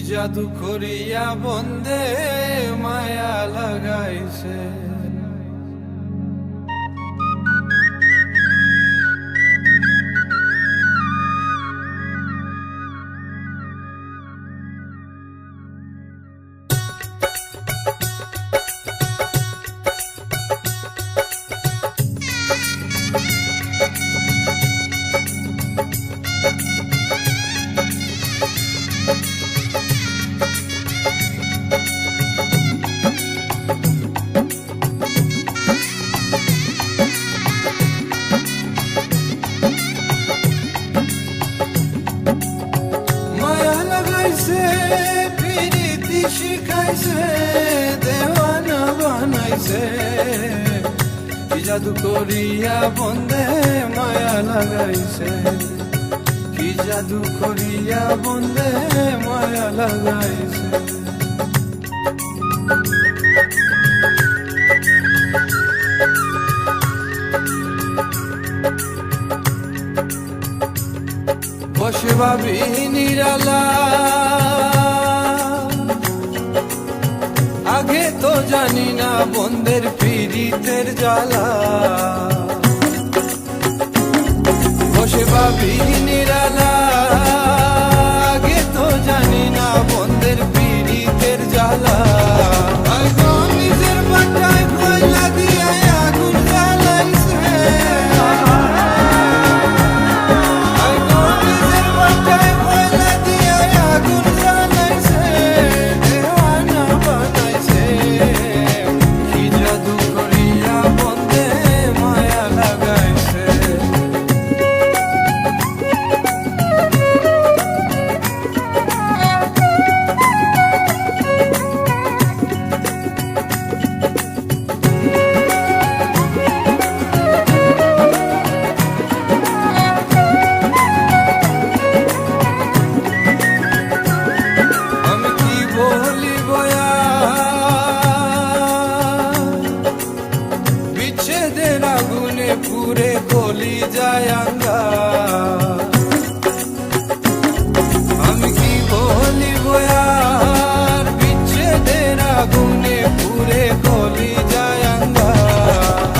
জাদু করিয়া বন্দে মায়া লাগাইছে। প্রীতি শিখাইছে, দেওয়ানা বানাইছে, কি জাদু করিয়া বন্দে মায়া লাগাইছে, কি জাদু করিয়া বন্দে মায়া লাগাইছে। বসে ভাবি নিরালা, আগে তো জানি না বন্দের পীড়িতের জ্বালা। বসে ভাবি নিরালা, আগে তো জানি না বন্দের পীড়িতের জ্বালা। নিজের বাটায় কয়লা দিয়ে আগুন জ্বালাইছে, আগুনে পুরে কলি যায় আঙ্গা। আমি কি বলিব আর, বিচ্ছেদের আগুনে পুরে কলি যায় আঙ্গা।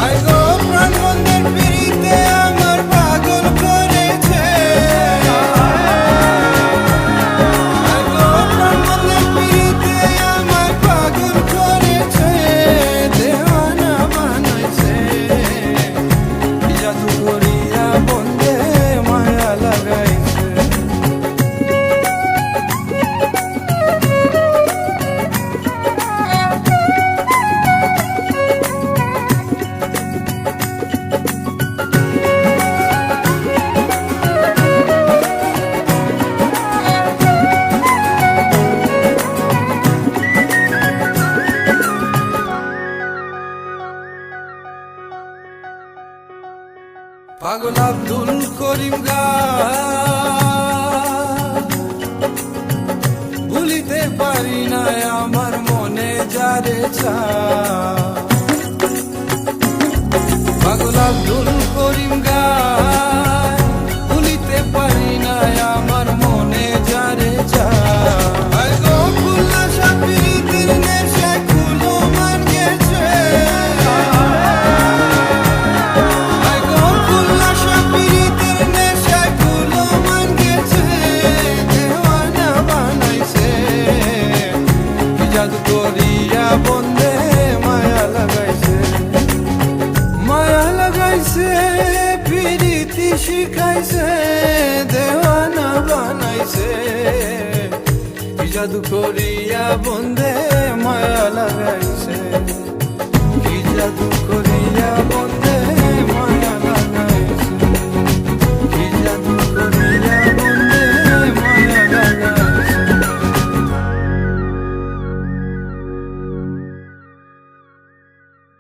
আই গো প্রাণ বন্ধের পিড়িতে আমার পাগল করেছে, আই গো প্রাণ বন্ধের পিড়িতে আমার পাগল করেছে, দেওয়ানা বানাইছে, জাদু করিয়া বন্দে মায়া লাগাইছে। পাগল আব্দুল করিম গায়, ভুলিতে পারি না আমার মনে যারে চায়। পাগল আব্দুল করিম গায়, ভুলিতে পারি না আমার মনে যারে চায়। জাদু করিয়া বন্দে মায়া লাগাইছে, মায়া লাগাইছে, প্রীতি শিখাইছে, দেওয়ানা বানাইছে, কি জাদু করিয়া বন্দে মায়া লাগাইছে, কি জাদু করিয়া